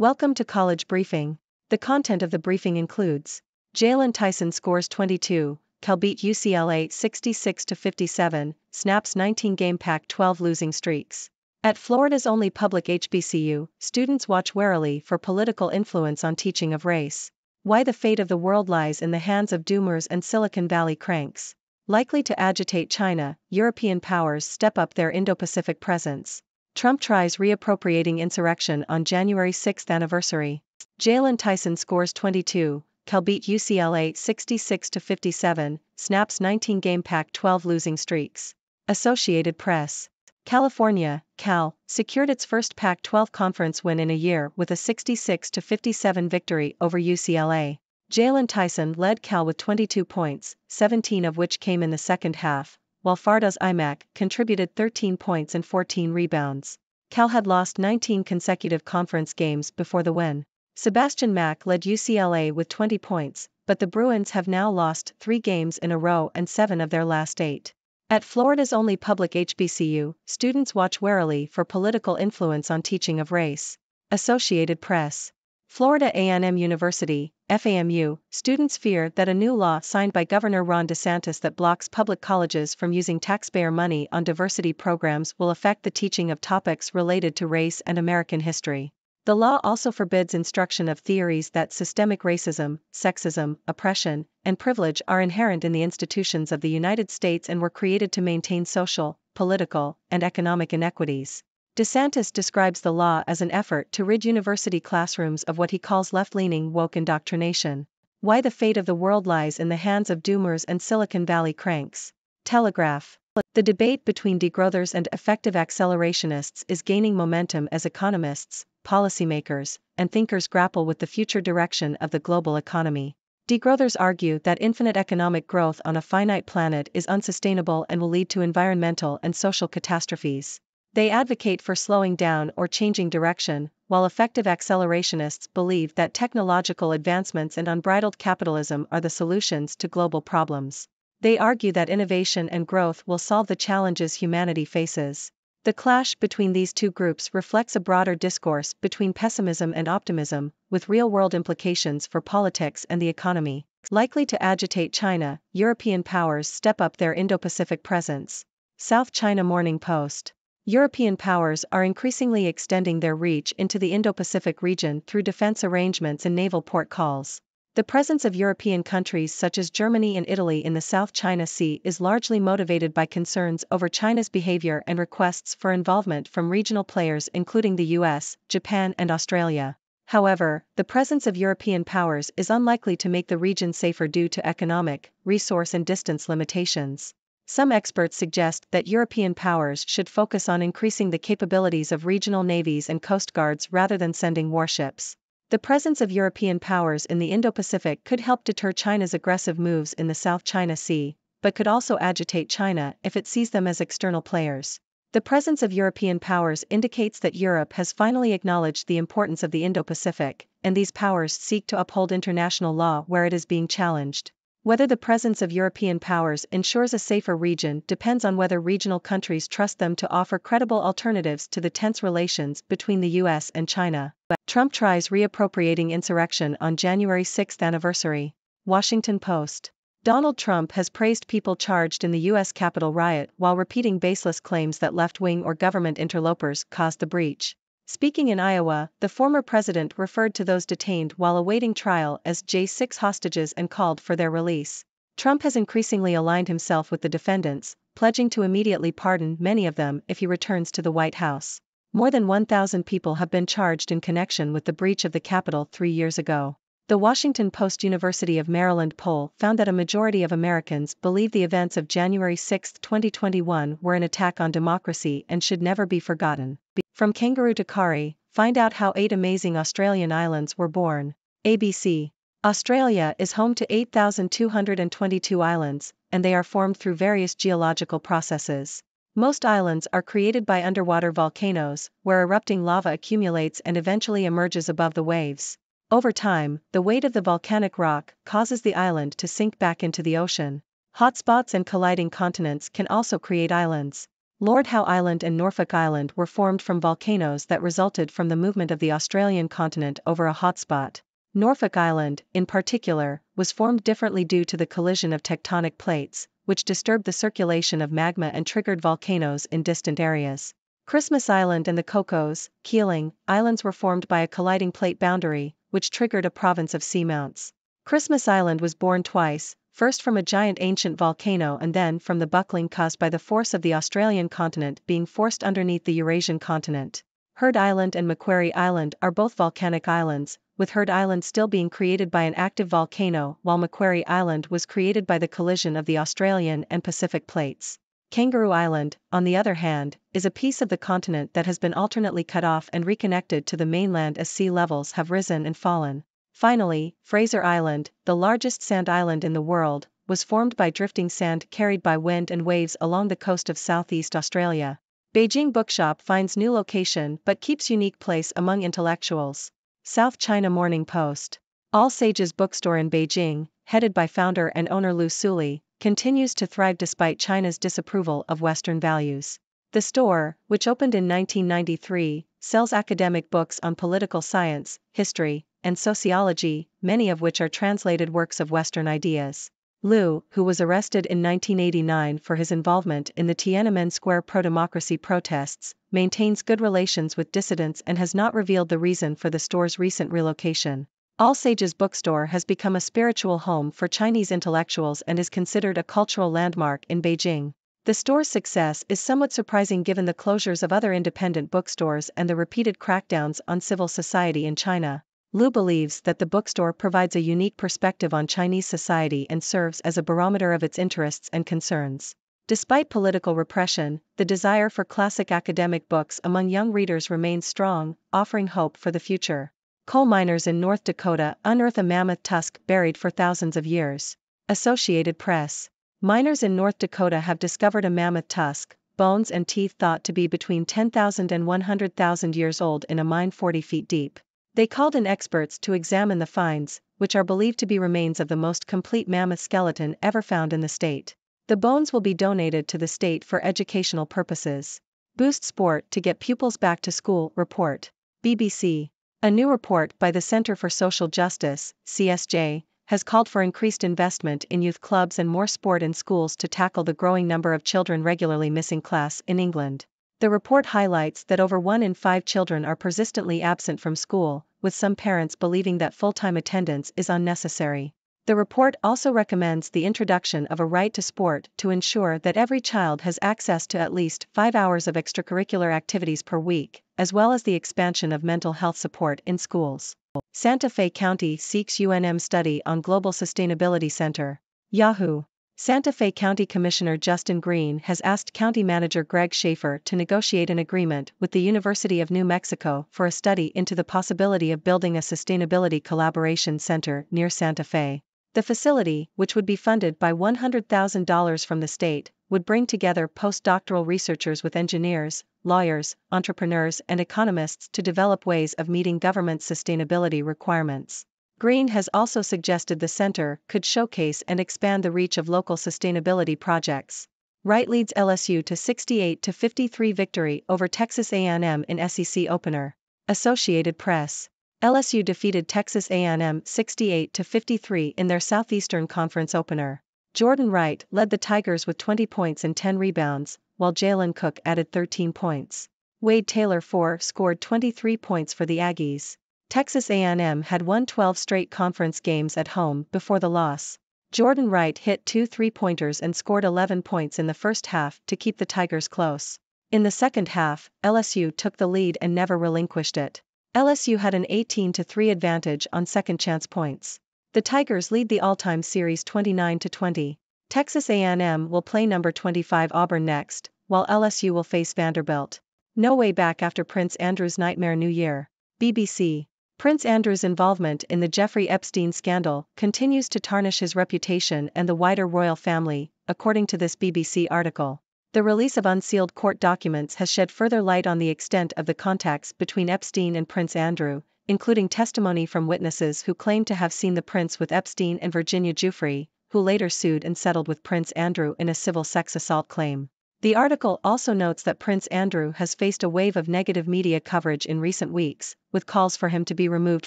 Welcome to College Briefing. The content of the briefing includes: Jaylon Tyson scores 22, Cal beat UCLA 66-57, snaps 19-game Pac-12 losing streaks. At Florida's only public HBCU, students watch warily for political influence on teaching of race. Why the fate of the world lies in the hands of doomers and Silicon Valley cranks. Likely to agitate China, European powers step up their Indo-Pacific presence. Trump tries reappropriating insurrection on January 6 anniversary. Jaylon Tyson scores 22, Cal beat UCLA 66-57, snaps 19-game Pac-12 losing streaks. Associated Press. California, Cal, secured its first Pac-12 conference win in a year with a 66-57 victory over UCLA. Jaylon Tyson led Cal with 22 points, 17 of which came in the second half, while Fardaws Aimaq contributed 13 points and 14 rebounds. Cal had lost 19 consecutive conference games before the win. Sebastian Mack led UCLA with 20 points, but the Bruins have now lost 3 games in a row and 7 of their last 8. At Florida's only public HBCU, students watch warily for political influence on teaching of race. Associated Press. Florida A&M University, FAMU, students fear that a new law signed by Governor Ron DeSantis that blocks public colleges from using taxpayer money on diversity programs will affect the teaching of topics related to race and American history. The law also forbids instruction of theories that systemic racism, sexism, oppression, and privilege are inherent in the institutions of the United States and were created to maintain social, political, and economic inequities. DeSantis describes the law as an effort to rid university classrooms of what he calls left-leaning woke indoctrination. Why the fate of the world lies in the hands of doomers and Silicon Valley cranks. Telegraph. The debate between degrowthers and effective accelerationists is gaining momentum as economists, policymakers, and thinkers grapple with the future direction of the global economy. Degrowthers argue that infinite economic growth on a finite planet is unsustainable and will lead to environmental and social catastrophes. They advocate for slowing down or changing direction, while effective accelerationists believe that technological advancements and unbridled capitalism are the solutions to global problems. They argue that innovation and growth will solve the challenges humanity faces. The clash between these two groups reflects a broader discourse between pessimism and optimism, with real-world implications for politics and the economy. Likely to agitate China, European powers step up their Indo-Pacific presence. South China Morning Post. European powers are increasingly extending their reach into the Indo-Pacific region through defense arrangements and naval port calls. The presence of European countries such as Germany and Italy in the South China Sea is largely motivated by concerns over China's behavior and requests for involvement from regional players including the US, Japan, and Australia. However, the presence of European powers is unlikely to make the region safer due to economic, resource, and distance limitations. Some experts suggest that European powers should focus on increasing the capabilities of regional navies and coast guards rather than sending warships. The presence of European powers in the Indo-Pacific could help deter China's aggressive moves in the South China Sea, but could also agitate China if it sees them as external players. The presence of European powers indicates that Europe has finally acknowledged the importance of the Indo-Pacific, and these powers seek to uphold international law where it is being challenged. Whether the presence of European powers ensures a safer region depends on whether regional countries trust them to offer credible alternatives to the tense relations between the US and China. Trump tries reappropriating insurrection on January 6 anniversary. Washington Post. Donald Trump has praised people charged in the US Capitol riot while repeating baseless claims that left-wing or government interlopers caused the breach. Speaking in Iowa, the former president referred to those detained while awaiting trial as J6 hostages and called for their release. Trump has increasingly aligned himself with the defendants, pledging to immediately pardon many of them if he returns to the White House. More than 1,000 people have been charged in connection with the breach of the Capitol 3 years ago. The Washington Post University of Maryland poll found that a majority of Americans believe the events of January 6, 2021 were an attack on democracy and should never be forgotten. From kangaroo to Kari, find out how 8 amazing Australian islands were born. ABC. Australia is home to 8,222 islands, and they are formed through various geological processes. Most islands are created by underwater volcanoes, where erupting lava accumulates and eventually emerges above the waves. Over time, the weight of the volcanic rock causes the island to sink back into the ocean. Hotspots and colliding continents can also create islands. Lord Howe Island and Norfolk Island were formed from volcanoes that resulted from the movement of the Australian continent over a hotspot. Norfolk Island, in particular, was formed differently due to the collision of tectonic plates, which disturbed the circulation of magma and triggered volcanoes in distant areas. Christmas Island and the Cocos, Keeling, Islands were formed by a colliding plate boundary, which triggered a province of seamounts. Christmas Island was born twice, first from a giant ancient volcano and then from the buckling caused by the force of the Australian continent being forced underneath the Eurasian continent. Heard Island and Macquarie Island are both volcanic islands, with Heard Island still being created by an active volcano while Macquarie Island was created by the collision of the Australian and Pacific plates. Kangaroo Island, on the other hand, is a piece of the continent that has been alternately cut off and reconnected to the mainland as sea levels have risen and fallen. Finally, Fraser Island, the largest sand island in the world, was formed by drifting sand carried by wind and waves along the coast of Southeast Australia. Beijing Bookshop finds new location but keeps unique place among intellectuals. South China Morning Post. All Sages Bookstore in Beijing, headed by founder and owner Lu Suli, continues to thrive despite China's disapproval of Western values. The store, which opened in 1993, sells academic books on political science, history, and sociology, many of which are translated works of Western ideas. Lu, who was arrested in 1989 for his involvement in the Tiananmen Square pro-democracy protests, maintains good relations with dissidents and has not revealed the reason for the store's recent relocation. All Sages Bookstore has become a spiritual home for Chinese intellectuals and is considered a cultural landmark in Beijing. The store's success is somewhat surprising given the closures of other independent bookstores and the repeated crackdowns on civil society in China. Lu believes that the bookstore provides a unique perspective on Chinese society and serves as a barometer of its interests and concerns. Despite political repression, the desire for classic academic books among young readers remains strong, offering hope for the future. Coal miners in North Dakota unearth a mammoth tusk buried for thousands of years. Associated Press. Miners in North Dakota have discovered a mammoth tusk, bones and teeth thought to be between 10,000 and 100,000 years old in a mine 40 feet deep. They called in experts to examine the finds, which are believed to be remains of the most complete mammoth skeleton ever found in the state. The bones will be donated to the state for educational purposes. Boost sport to get pupils back to school, report. BBC. A new report by the Center for Social Justice, CSJ, has called for increased investment in youth clubs and more sport in schools to tackle the growing number of children regularly missing class in England. The report highlights that over 1 in 5 children are persistently absent from school, with some parents believing that full-time attendance is unnecessary. The report also recommends the introduction of a right to sport to ensure that every child has access to at least 5 hours of extracurricular activities per week, as well as the expansion of mental health support in schools. Santa Fe County seeks UNM study on Global Sustainability Center. Yahoo! Santa Fe County Commissioner Justin Green has asked County Manager Greg Schaefer to negotiate an agreement with the University of New Mexico for a study into the possibility of building a sustainability collaboration center near Santa Fe. The facility, which would be funded by $100,000 from the state, would bring together postdoctoral researchers with engineers, lawyers, entrepreneurs, and economists to develop ways of meeting government sustainability requirements. Green has also suggested the center could showcase and expand the reach of local sustainability projects. Wright leads LSU to 68-53 victory over Texas A&M in SEC opener. Associated Press. LSU defeated Texas A&M 68-53 in their Southeastern Conference opener. Jordan Wright led the Tigers with 20 points and 10 rebounds, while Jalen Cook added 13 points. Wade Taylor IV scored 23 points for the Aggies. Texas A&M had won 12 straight conference games at home before the loss. Jordan Wright hit 2 3-pointers and scored 11 points in the first half to keep the Tigers close. In the second half, LSU took the lead and never relinquished it. LSU had an 18-3 advantage on second-chance points. The Tigers lead the all-time series 29-20. Texas A&M will play number 25 Auburn next, while LSU will face Vanderbilt. No way back after Prince Andrew's nightmare New Year. BBC. Prince Andrew's involvement in the Jeffrey Epstein scandal continues to tarnish his reputation and the wider royal family, according to this BBC article. The release of unsealed court documents has shed further light on the extent of the contacts between Epstein and Prince Andrew, including testimony from witnesses who claimed to have seen the prince with Epstein and Virginia Giuffre, who later sued and settled with Prince Andrew in a civil sex assault claim. The article also notes that Prince Andrew has faced a wave of negative media coverage in recent weeks, with calls for him to be removed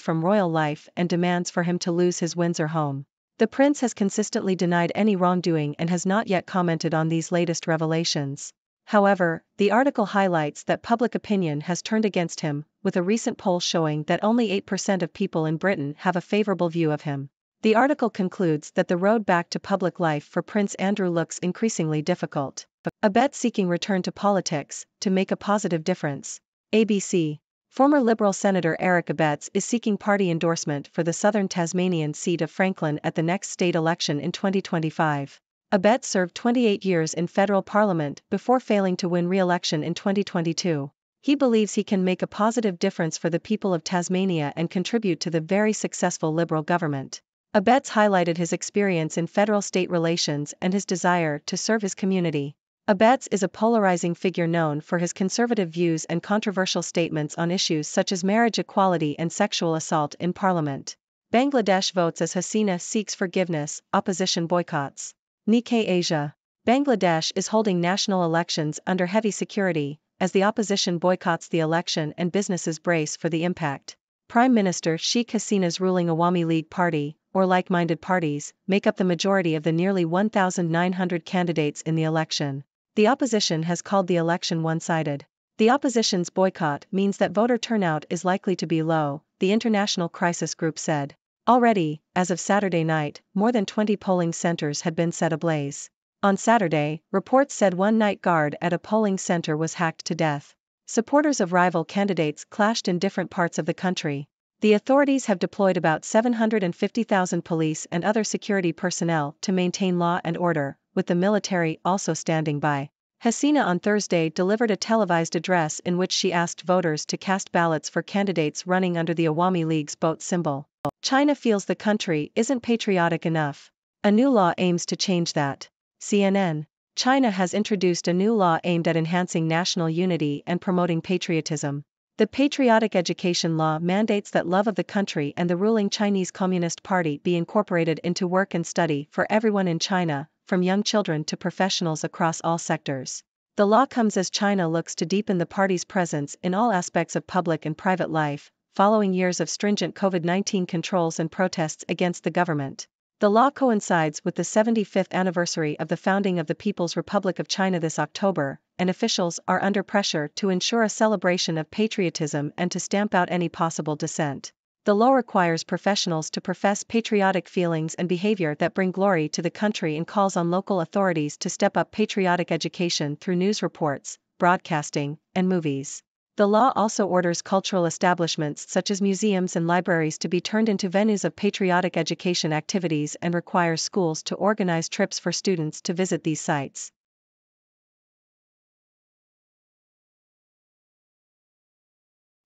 from royal life and demands for him to lose his Windsor home. The prince has consistently denied any wrongdoing and has not yet commented on these latest revelations. However, the article highlights that public opinion has turned against him, with a recent poll showing that only 8% of people in Britain have a favorable view of him. The article concludes that the road back to public life for Prince Andrew looks increasingly difficult. Abet seeking return to politics, to make a positive difference. ABC. Former Liberal Senator Eric Abetz is seeking party endorsement for the southern Tasmanian seat of Franklin at the next state election in 2025. Abetz served 28 years in federal parliament before failing to win re-election in 2022. He believes he can make a positive difference for the people of Tasmania and contribute to the very successful Liberal government. Abetz highlighted his experience in federal-state relations and his desire to serve his community. Abetz is a polarizing figure known for his conservative views and controversial statements on issues such as marriage equality and sexual assault in parliament. Bangladesh votes as Hasina seeks forgiveness, opposition boycotts. Nikkei Asia. Bangladesh is holding national elections under heavy security, as the opposition boycotts the election and businesses brace for the impact. Prime Minister Sheikh Hasina's ruling Awami League Party, or like-minded parties, make up the majority of the nearly 1,900 candidates in the election. The opposition has called the election one-sided. The opposition's boycott means that voter turnout is likely to be low, the International Crisis Group said. Already, as of Saturday night, more than 20 polling centers had been set ablaze. On Saturday, reports said one night guard at a polling center was hacked to death. Supporters of rival candidates clashed in different parts of the country. The authorities have deployed about 750,000 police and other security personnel to maintain law and order, with the military also standing by. Hasina on Thursday delivered a televised address in which she asked voters to cast ballots for candidates running under the Awami League's boat symbol. China feels the country isn't patriotic enough. A new law aims to change that. CNN. China has introduced a new law aimed at enhancing national unity and promoting patriotism. The Patriotic Education Law mandates that love of the country and the ruling Chinese Communist Party be incorporated into work and study for everyone in China, from young children to professionals across all sectors. The law comes as China looks to deepen the party's presence in all aspects of public and private life, following years of stringent COVID-19 controls and protests against the government. The law coincides with the 75th anniversary of the founding of the People's Republic of China this October, and officials are under pressure to ensure a celebration of patriotism and to stamp out any possible dissent. The law requires professionals to profess patriotic feelings and behavior that bring glory to the country and calls on local authorities to step up patriotic education through news reports, broadcasting, and movies. The law also orders cultural establishments such as museums and libraries to be turned into venues of patriotic education activities and requires schools to organize trips for students to visit these sites.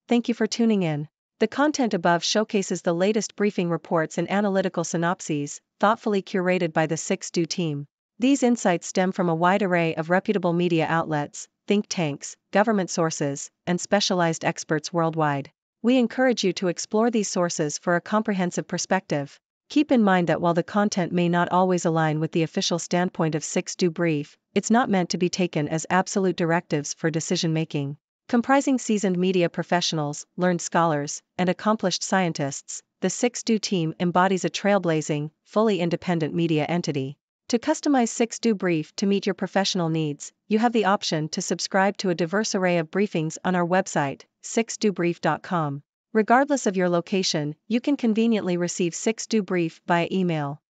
Thank you for tuning in. The content above showcases the latest briefing reports and analytical synopses, thoughtfully curated by the 6Do team. These insights stem from a wide array of reputable media outlets, think tanks, government sources, and specialized experts worldwide. We encourage you to explore these sources for a comprehensive perspective. Keep in mind that while the content may not always align with the official standpoint of 6Do Brief, it's not meant to be taken as absolute directives for decision-making. Comprising seasoned media professionals, learned scholars, and accomplished scientists, the 6Do team embodies a trailblazing, fully independent media entity. To customize 6Do Brief to meet your professional needs, you have the option to subscribe to a diverse array of briefings on our website, 6dobrief.com. Regardless of your location, you can conveniently receive 6Do Brief via email.